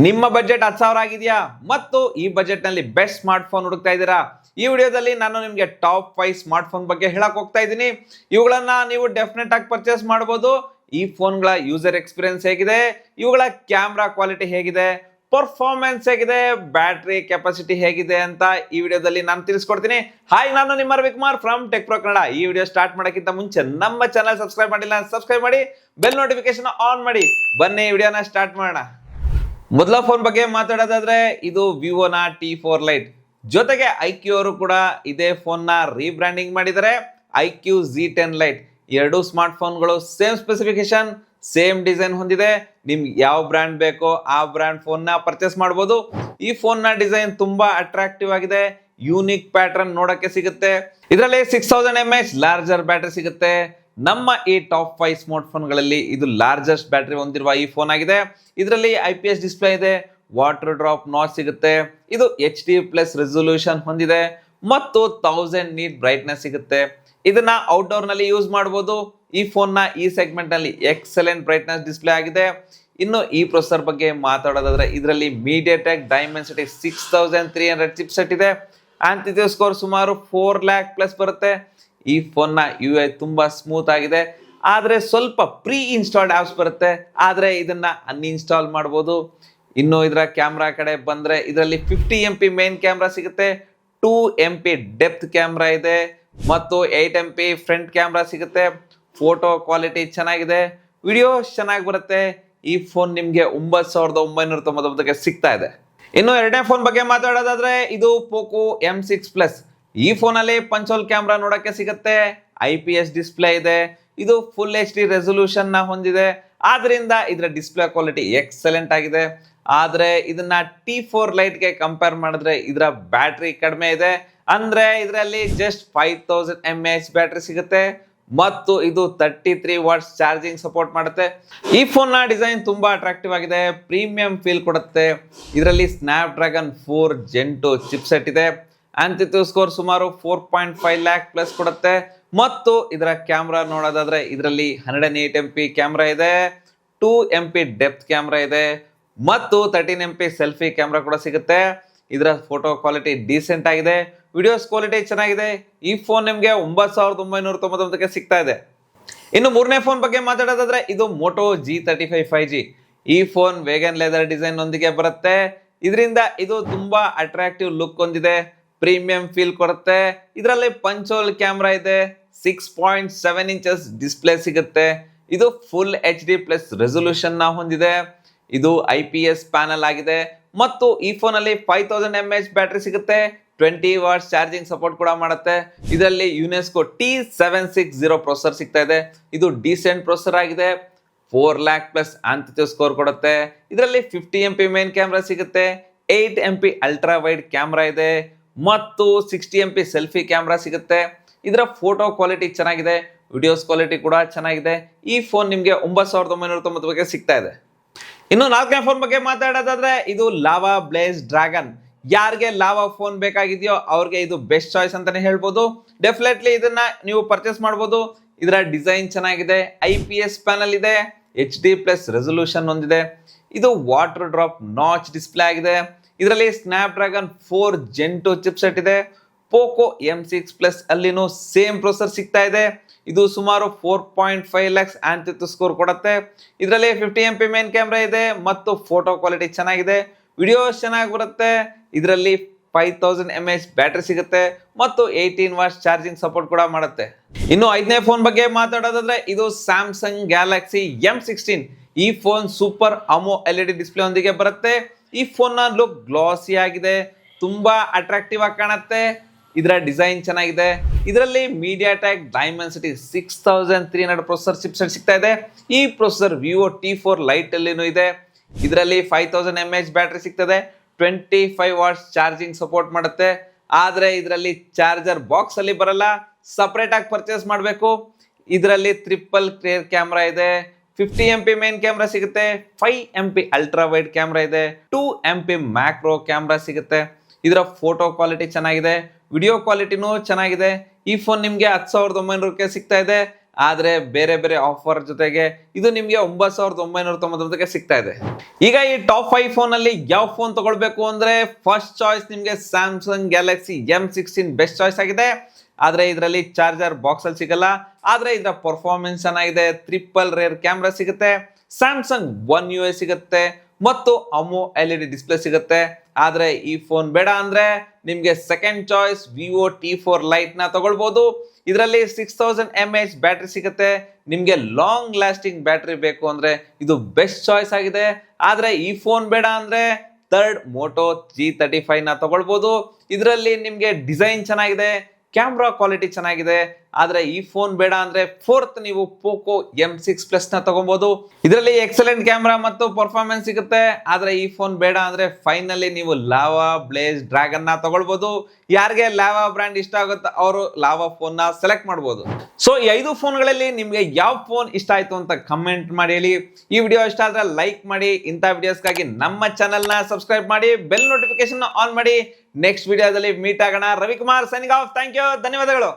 ನಿಮ್ಮ ಬಜೆಟ್ 10,000 ಆಗಿದೆಯಾ ಮತ್ತು ಈ ಬಜೆಟ್ ನಲ್ಲಿ ಬೆಸ್ಟ್ ಸ್ಮಾರ್ಟ್ ಫೋನ್ ಹುಡುಕ್ತಾ ಇದ್ದೀರಾ? ಈ ವಿಡಿಯೋದಲ್ಲಿ ನಾನು ನಿಮಗೆ ಟಾಪ್ 5 ಸ್ಮಾರ್ಟ್ ಫೋನ್ ಬಗ್ಗೆ ಹೇಳಕ್ ಹೋಗ್ತಾ ಇದ್ದೀನಿ. ಇವುಗಳನ್ನ ನೀವು ಡೆಫಿನೆಟ್ ಆಗಿ ಪರ್ಚೇಸ್ ಮಾಡಬಹುದು. ಈ ಫೋನ್ಗಳ ಯೂಸರ್ ಎಕ್ಸ್ಪೀರಿಯನ್ಸ್ ಹೇಗಿದೆ, ಇವುಗಳ ಕ್ಯಾಮ್ರಾ ಕ್ವಾಲಿಟಿ ಹೇಗಿದೆ, ಪರ್ಫಾರ್ಮೆನ್ಸ್ ಹೇಗಿದೆ, ಬ್ಯಾಟರಿ ಕೆಪಾಸಿಟಿ ಹೇಗಿದೆ ಅಂತ ಈ ವಿಡಿಯೋದಲ್ಲಿ ನಾನು ತಿಳಿಸ್ಕೊಡ್ತೀನಿ. ಹಾಯ್, ನಾನು ನಿಮ್ಮ Ravikumar from tech pro Kannada. ಈ ವಿಡಿಯೋ ಸ್ಟಾರ್ಟ್ ಮಾಡೋಕ್ಕಿಂತ ಮುಂಚೆ ನಮ್ಮ ಚಾನಲ್ ಸಬ್ಸ್ಕ್ರೈಬ್ ಮಾಡಿಲ್ಲ ಸಬ್ಸ್ಕ್ರೈಬ್ ಮಾಡಿ, ಬೆಲ್ ನೋಟಿಫಿಕೇಶನ್ ಆನ್ ಮಾಡಿ. ಬನ್ನಿ ವಿಡಿಯೋನ ಸ್ಟಾರ್ಟ್ ಮಾಡೋಣ. ಮೊದಲ ಫೋನ್ ಬಗ್ಗೆ ಮಾತಾಡೋದಾದ್ರೆ ಇದು ವಿವೋನ T4 ಲೈಟ್. ಜೊತೆಗೆ ಐಕ್ಯೂ ಅವರು ಕೂಡ ಇದೇ ಫೋನ್ ನ ರೀಬ್ರ್ಯಾಂಡಿಂಗ್ ಮಾಡಿದ್ದಾರೆ, ಐಕ್ಯೂ Z10 ಲೈಟ್. ಎರಡು ಸ್ಮಾರ್ಟ್ ಫೋನ್ಗಳು ಸೇಮ್ ಸ್ಪೆಸಿಫಿಕೇಶನ್, ಸೇಮ್ ಡಿಸೈನ್ ಹೊಂದಿದೆ. ನಿಮ್ಗೆ ಯಾವ ಬ್ರ್ಯಾಂಡ್ ಬೇಕೋ ಆ ಬ್ರ್ಯಾಂಡ್ ಫೋನ್ ನ ಪರ್ಚೇಸ್ ಮಾಡಬಹುದು. ಈ ಫೋನ್ ನ ಡಿಸೈನ್ ತುಂಬಾ ಅಟ್ರಾಕ್ಟಿವ್ ಆಗಿದೆ, ಯೂನಿಕ್ ಪ್ಯಾಟರ್ನ್ ನೋಡಕ್ಕೆ ಸಿಗುತ್ತೆ. ಇದರಲ್ಲಿ 6000 mAh ಲಾರ್ಜರ್ ಬ್ಯಾಟರಿ ಸಿಗುತ್ತೆ. ನಮ್ಮ ಈ ಟಾಪ್ 5 ಸ್ಮಾರ್ಟ್ ಫೋನ್ಗಳಲ್ಲಿ ಇದು ಲಾರ್ಜೆಸ್ಟ್ ಬ್ಯಾಟರಿ ಹೊಂದಿರುವ ಈ ಫೋನ್ ಆಗಿದೆ. ಇದರಲ್ಲಿ IPS ಡಿಸ್ಪ್ಲೇ ಇದೆ, ವಾಟರ್ ಡ್ರಾಪ್ ನಾಚ್ ಸಿಗುತ್ತೆ, ಇದು HD+ ರೆಸೊಲ್ಯೂಷನ್ ಹೊಂದಿದೆ ಮತ್ತು 1000 ನೀಟ್ ಬ್ರೈಟ್ನೆಸ್ ಸಿಗುತ್ತೆ. ಇದನ್ನ ಔಟ್ಡೋರ್ ನಲ್ಲಿ ಯೂಸ್ ಮಾಡಬಹುದು. ಈ ಫೋನ್ ನ ಈ ಸೆಗ್ಮೆಂಟ್ ನಲ್ಲಿ ಎಕ್ಸಲೆಂಟ್ ಬ್ರೈಟ್ನೆಸ್ ಡಿಸ್ಪ್ಲೇ ಆಗಿದೆ. ಇನ್ನು ಈ ಪ್ರೊಸೆಸರ್ ಬಗ್ಗೆ ಮಾತಾಡೋದಾದ್ರೆ ಇದರಲ್ಲಿ MediaTek Dimensity 6300 ಚಿಪ್ಸೆಟ್ ಇದೆ. ಆಂಟಿಥ್ಯೂ ಸ್ಕೋರ್ ಸುಮಾರು 4 lakh ಪ್ಲಸ್ ಬರುತ್ತೆ. ಈ ಫೋನ್ ನ UI ತುಂಬಾ ಸ್ಮೂತ್ ಆಗಿದೆ, ಆದ್ರೆ ಸ್ವಲ್ಪ ಪ್ರೀ ಇನ್ಸ್ಟಾಲ್ಡ್ ಆಪ್ಸ್ ಬರುತ್ತೆ, ಆದ್ರೆ ಇದನ್ನ ಅನ್ಇನ್ಸ್ಟಾಲ್ ಮಾಡಬಹುದು. ಇನ್ನು ಇದರ ಕ್ಯಾಮ್ರಾ ಕಡೆ ಬಂದ್ರೆ ಇದರಲ್ಲಿ 50 MP ಮೇನ್ ಕ್ಯಾಮ್ರಾ ಸಿಗುತ್ತೆ, 2 MP ಡೆಪ್ತ್ ಕ್ಯಾಮ್ರಾ ಇದೆ ಮತ್ತು 8 MP ಫ್ರಂಟ್ ಕ್ಯಾಮ್ರಾ ಸಿಗುತ್ತೆ. ಫೋಟೋ ಕ್ವಾಲಿಟಿ ಚೆನ್ನಾಗಿದೆ, ವಿಡಿಯೋ ಚೆನ್ನಾಗಿ ಬರುತ್ತೆ. ಈ ಫೋನ್ ನಿಮ್ಗೆ 9,999ಕ್ಕೆ ಸಿಗ್ತಾ ಇದೆ. ಇನ್ನು ಎರಡನೇ ಫೋನ್ ಬಗ್ಗೆ ಮಾತಾಡೋದಾದ್ರೆ ಇದು ಪೋಕೋ M6 ಈ ಫೋನ್ ಅಲ್ಲಿ ಪಂಚೋಲ್ ಕ್ಯಾಮ್ರಾ ನೋಡಕ್ಕೆ ಸಿಗುತ್ತೆ, IPS ಡಿಸ್ಪ್ಲೇ ಇದೆ, ಇದು ಫುಲ್ HD ರೆಸೊಲ್ಯೂಷನ್ ನ ಹೊಂದಿದೆ. ಆದ್ರಿಂದ ಇದರ ಡಿಸ್ಪ್ಲೇ ಕ್ವಾಲಿಟಿ ಎಕ್ಸಲೆಂಟ್ ಆಗಿದೆ. ಆದ್ರೆ ಇದನ್ನ T4 ಲೈಟ್ ಗೆ ಕಂಪೇರ್ ಮಾಡಿದ್ರೆ ಇದರ ಬ್ಯಾಟರಿ ಕಡಿಮೆ ಇದೆ. ಅಂದ್ರೆ ಇದರಲ್ಲಿ ಜಸ್ಟ್ 5000 mAh ಬ್ಯಾಟರಿ ಸಿಗುತ್ತೆ ಮತ್ತು ಇದು 33 ವಾಟ್ಸ್ ಚಾರ್ಜಿಂಗ್ ಸಪೋರ್ಟ್ ಮಾಡುತ್ತೆ. ಈ ಫೋನ್ ನ ಡಿಸೈನ್ ತುಂಬಾ ಅಟ್ರಾಕ್ಟಿವ್ ಆಗಿದೆ, ಪ್ರೀಮಿಯಂ ಫೀಲ್ ಕೊಡುತ್ತೆ. ಇದರಲ್ಲಿ ಸ್ನ್ಯಾಪ್ಡ್ರ್ಯಾಗನ್ 4 Gen 2 ಚಿಪ್ಸೆಟ್ ಇದೆ. ಆಂಟಿಥ್ಯೂ ಸ್ಕೋರ್ ಸುಮಾರು 4.5 lakh ಪ್ಲಸ್ ಕೊಡುತ್ತೆ. ಮತ್ತು ಇದರ ಕ್ಯಾಮ್ರಾ ನೋಡೋದಾದ್ರೆ ಇದರಲ್ಲಿ 108 MP ಕ್ಯಾಮ್ರಾ ಇದೆ, 2 MP ಡೆಪ್ತ್ ಕ್ಯಾಮ್ರಾ ಇದೆ ಮತ್ತು 13 MP ಸೆಲ್ಫಿ ಕ್ಯಾಮ್ರಾ ಕೂಡ ಸಿಗುತ್ತೆ. ಇದರ ಫೋಟೋ ಕ್ವಾಲಿಟಿ ಡೀಸೆಂಟ್ ಆಗಿದೆ, ವಿಡಿಯೋಸ್ ಕ್ವಾಲಿಟಿ ಚೆನ್ನಾಗಿದೆ. ಈ ಫೋನ್ ನಿಮಗೆ 9,999ಕ್ಕೆ ಸಿಗ್ತಾ ಇದೆ. ಇನ್ನು ಮೂರನೇ ಫೋನ್ ಬಗ್ಗೆ ಮಾತಾಡೋದಾದ್ರೆ ಇದು ಮೋಟೋ G35 5G. ಈ ಫೋನ್ ವೇಗನ್ ಲೆದರ್ ಡಿಸೈನ್ ಒಂದಿಗೆ ಬರುತ್ತೆ. ಇದರಿಂದ ಇದು ತುಂಬಾ ಅಟ್ರಾಕ್ಟಿವ್ ಲುಕ್ ಹೊಂದಿದೆ, ಪ್ರೀಮಿಯಂ ಫೀಲ್ ಕೊಡುತ್ತೆ. ಇದರಲ್ಲಿ ಪಂಚೋಲ್ ಕ್ಯಾಮ್ರಾ ಇದೆ, 6.7 ಇಂಚಸ್ ಡಿಸ್ಪ್ಲೇ ಸಿಗುತ್ತೆ, ಇದು ಫುಲ್ HD+ ರೆಸೊಲ್ಯೂಷನ್ ನ ಹೊಂದಿದೆ, ಇದು IPS ಪ್ಯಾನಲ್ ಆಗಿದೆ ಮತ್ತು ಈ ಫೋನ್ ಅಲ್ಲಿ 5000 mAh ಬ್ಯಾಟರಿ ಸಿಗುತ್ತೆ, 20 ವಾಟ್ಸ್ ಚಾರ್ಜಿಂಗ್ ಸಪೋರ್ಟ್ ಕೂಡ ಮಾಡುತ್ತೆ. ಇದರಲ್ಲಿ ಯುನೆಸ್ಕೋ T760 ಪ್ರೊಸೆಸರ್ ಸಿಗ್ತಾ ಇದೆ, ಇದು ಡೀಸೆಂಟ್ ಪ್ರೊಸೆಸರ್ ಆಗಿದೆ, 4 lakh ಪ್ಲಸ್ ಆಂಟಿಥ್ಯೂ ಸ್ಕೋರ್ ಕೊಡುತ್ತೆ. ಇದರಲ್ಲಿ 50 MP ಮೇನ್ ಕ್ಯಾಮ್ರಾ ಸಿಗುತ್ತೆ, 8 MP ಅಲ್ಟ್ರಾ ವೈಡ್ ಕ್ಯಾಮ್ರಾ ಇದೆ ಮತ್ತು 60 MP ಸೆಲ್ಫಿ ಕ್ಯಾಮ್ರಾ ಸಿಗುತ್ತೆ. ಇದರ ಫೋಟೋ ಕ್ವಾಲಿಟಿ ಚೆನ್ನಾಗಿದೆ, ವಿಡಿಯೋಸ್ ಕ್ವಾಲಿಟಿ ಕೂಡ ಚೆನ್ನಾಗಿದೆ. ಈ ಫೋನ್ ನಿಮಗೆ 9,999ಕ್ಕೆ ಸಿಗ್ತಾ ಇದೆ. ಇನ್ನು ನಾಲ್ಕನೇ ಫೋನ್ ಬಗ್ಗೆ ಮಾತಾಡೋದಾದ್ರೆ ಇದು ಲಾವಾ ಬ್ಲೇಜ್ ಡ್ರ್ಯಾಗನ್. ಯಾರಿಗೆ ಲಾವಾ ಫೋನ್ ಬೇಕಾಗಿದೆಯೋ ಅವ್ರಿಗೆ ಇದು ಬೆಸ್ಟ್ ಚಾಯ್ಸ್ ಅಂತಾನೆ ಹೇಳ್ಬೋದು. ಡೆಫಿನೆಟ್ಲಿ ಇದನ್ನ ನೀವು ಪರ್ಚೇಸ್ ಮಾಡ್ಬೋದು. ಇದರ ಡಿಸೈನ್ ಚೆನ್ನಾಗಿದೆ, IPS ಪ್ಯಾನಲ್ ಇದೆ, HD+ ರೆಸೊಲ್ಯೂಷನ್ ಹೊಂದಿದೆ, ಇದು ವಾಟರ್ ಡ್ರಾಪ್ ನಾಚ್ ಡಿಸ್ಪ್ಲೇ ಆಗಿದೆ. ಇದರಲ್ಲಿ ಸ್ನ್ಯಾಪ್ಡ್ರ್ಯಾಗನ್ 4 Gen 2 ಚಿಪ್ಸೆಟ್ ಇದೆ. ಪೋಕೋ M6 ಅಲ್ಲಿನೂ ಸೇಮ್ ಪ್ರೊಸೆಸರ್ ಸಿಗ್ತಾ ಇದೆ. ಇದು ಸುಮಾರು 4.5 lakhs ಆಂಟಿಥ್ಯೂ ಸ್ಕೋರ್ ಕೊಡುತ್ತೆ. ಇದರಲ್ಲಿ 50 MP ಮೇನ್ ಕ್ಯಾಮ್ರಾ ಇದೆ ಮತ್ತು ಫೋಟೋ ಕ್ವಾಲಿಟಿ ಚೆನ್ನಾಗಿದೆ, ವಿಡಿಯೋಸ್ ಚೆನ್ನಾಗಿ ಬರುತ್ತೆ. ಇದರಲ್ಲಿ 5000 mAh ಬ್ಯಾಟರಿ ಸಿಗುತ್ತೆ ಮತ್ತು 18 ವಾಟ್ಸ್ ಚಾರ್ಜಿಂಗ್ ಸಪೋರ್ಟ್ ಕೂಡ ಮಾಡುತ್ತೆ. ಇನ್ನು ಐದನೇ ಫೋನ್ ಬಗ್ಗೆ ಮಾತಾಡೋದಾದ್ರೆ ಇದು ಸ್ಯಾಮ್ಸಂಗ್ ಗ್ಯಾಲಕ್ಸಿ M16. ಈ ಫೋನ್ ಸೂಪರ್ ಅಮೋ LED ಡಿಸ್ಪ್ಲೇ ಒಂದಿಗೆ ಬರುತ್ತೆ. ಈ ಫೋನ್ ನ ಲುಕ್ ಗ್ಲಾಸಿ ಆಗಿದೆ, ತುಂಬಾ ಅಟ್ರಾಕ್ಟಿವ್ ಆಗಿ ಕಾಣುತ್ತೆ. ಇದರ ಡಿಸೈನ್ ಚೆನ್ನಾಗಿದೆ. ಇದರಲ್ಲಿ MediaTek Dimensity 6300 ಪ್ರೊಸೆಸರ್ ಚಿಪ್ಸೆಟ್ ಸಿಗ್ತಾ ಇದೆ. ಈ ಪ್ರೊಸೆಸರ್ ವಿವೋ T4 ಲೈಟ್ ಅಲ್ಲಿನೂ ಇದೆ. ಇದರಲ್ಲಿ 5000 mAh ಬ್ಯಾಟರಿ ಸಿಗ್ತದೆ, 25 ವಾಟ್ಸ್ ಚಾರ್ಜಿಂಗ್ ಸಪೋರ್ಟ್ ಮಾಡುತ್ತೆ. ಆದ್ರೆ ಇದರಲ್ಲಿ ಚಾರ್ಜರ್ ಬಾಕ್ಸ್ ಅಲ್ಲಿ ಬರಲ್ಲ, ಸಪರೇಟ್ ಆಗಿ ಪರ್ಚೇಸ್ ಮಾಡಬೇಕು. ಇದರಲ್ಲಿ ಟ್ರಿಪಲ್ ಕ್ಲಿಯರ್ ಕ್ಯಾಮ್ರಾ ಇದೆ, 50 MP ಮೇನ್ ಕ್ಯಾಮ್ರಾ ಸಿಗುತ್ತೆ, 5 MP ಅಲ್ಟ್ರಾ ವೈಡ್ ಕ್ಯಾಮ್ರಾ ಇದೆ, 2 MP ಮ್ಯಾಕ್ರೋ ಕ್ಯಾಮ್ರಾ ಸಿಗುತ್ತೆ. ಇದರ ಫೋಟೋ ಕ್ವಾಲಿಟಿ ಚೆನ್ನಾಗಿದೆ, ವಿಡಿಯೋ ಕ್ವಾಲಿಟಿನೂ ಚೆನ್ನಾಗಿದೆ. ಈ ಫೋನ್ ನಿಮಗೆ 10,900ಕ್ಕೆ ಸಿಗ್ತಾ ಇದೆ. ಆದ್ರೆ ಬೇರೆ ಬೇರೆ ಆಫರ್ ಜೊತೆಗೆ ಇದು ನಿಮ್ಗೆ 9,990 ಸಿಗ್ತಾ ಇದೆ. ಈಗ ಈ ಟಾಪ್ 5 ಫೋನ್ ಅಲ್ಲಿ ಯಾವ ಫೋನ್ ತಗೊಳ್ಬೇಕು ಅಂದ್ರೆ ಫಸ್ಟ್ ಚಾಯ್ಸ್ ನಿಮ್ಗೆ Samsung Galaxy M16 best choice ಆಗಿದೆ. ಆದ್ರೆ ಇದರಲ್ಲಿ ಚಾರ್ಜರ್ ಬಾಕ್ಸ್ ಅಲ್ಲಿ ಸಿಗಲ್ಲ. ಆದ್ರೆ ಇದರ ಪರ್ಫಾರ್ಮೆನ್ಸ್ ಚೆನ್ನಾಗಿದೆ, ಟ್ರಿಪಲ್ ರೇರ್ ಕ್ಯಾಮ್ರಾ ಸಿಗುತ್ತೆ, ಸ್ಯಾಮ್ಸಂಗ್ One UI ಸಿಗುತ್ತೆ ಮತ್ತು ಅಮೋ LED ಡಿಸ್ಪ್ಲೇ ಸಿಗುತ್ತೆ. ಆದ್ರೆ ಈ ಫೋನ್ ಬೇಡ ಅಂದ್ರೆ ನಿಮ್ಗೆ second choice Vivo T4 light ನ ತಗೊಳ್ಬಹುದು. ಇದರಲ್ಲಿ 6000 mAh ಬ್ಯಾಟ್ರಿ ಸಿಗುತ್ತೆ. ನಿಮ್ಗೆ ಲಾಂಗ್ ಲಾಸ್ಟಿಂಗ್ ಬ್ಯಾಟ್ರಿ ಬೇಕು ಅಂದ್ರೆ ಇದು ಬೆಸ್ಟ್ ಚಾಯ್ಸ್ ಆಗಿದೆ. ಆದ್ರೆ ಈ ಫೋನ್ ಬೇಡ ಅಂದ್ರೆ ಥರ್ಡ್ ಮೋಟೋ G35 ನ ತಗೊಳ್ಬಹುದು. ಇದರಲ್ಲಿ ನಿಮ್ಗೆ ಡಿಸೈನ್ ಚೆನ್ನಾಗಿದೆ, ಕ್ಯಾಮ್ರಾ ಕ್ವಾಲಿಟಿ ಚೆನ್ನಾಗಿದೆ. ಆದ್ರೆ ಈ ಫೋನ್ ಬೇಡ ಅಂದ್ರೆ ಫೋರ್ತ್ ನೀವು ಪೋಕೋ M6 Plus ನ ತಗೊಬಹುದು. ಇದರಲ್ಲಿ ಎಕ್ಸಲೆಂಟ್ ಕ್ಯಾಮ್ರಾ ಮತ್ತು ಪರ್ಫಾರ್ಮೆನ್ಸ್ ಸಿಗುತ್ತೆ. ಆದ್ರೆ ಈ ಫೋನ್ ಬೇಡ ಅಂದ್ರೆ ಫೈನಲಿ ನೀವು ಲಾವಾ ಬ್ಲೇಜ್ ಡ್ರ್ಯಾಗನ್ ನ ತಗೊಳ್ಬಹುದು. ಯಾರಿಗೆ ಲಾವಾ ಬ್ರ್ಯಾಂಡ್ ಇಷ್ಟ ಆಗುತ್ತೋ ಅವರು ಲಾವಾ ಫೋನ್ ನ ಸೆಲೆಕ್ಟ್ ಮಾಡಬಹುದು. ಸೊ ಈ 5 ಫೋನ್ಗಳಲ್ಲಿ ನಿಮ್ಗೆ ಯಾವ ಫೋನ್ ಇಷ್ಟ ಆಯ್ತು ಅಂತ ಕಮೆಂಟ್ ಮಾಡಿ ಹೇಳಿ. ಈ ವಿಡಿಯೋ ಇಷ್ಟ ಆದ್ರೆ ಲೈಕ್ ಮಾಡಿ. ಇಂಥ ವಿಡಿಯೋಸ್ಗಾಗಿ ನಮ್ಮ ಚಾನೆಲ್ ನ ಸಬ್ಸ್ಕ್ರೈಬ್ ಮಾಡಿ, ಬೆಲ್ ನೋಟಿಫಿಕೇಶನ್ ಆನ್ ಮಾಡಿ. ನೆಕ್ಸ್ಟ್ ವಿಡಿಯೋದಲ್ಲಿ ಮೀಟ್ ಆಗೋಣ. Ravikumar signing off. Thank you, ಧನ್ಯವಾದಗಳು.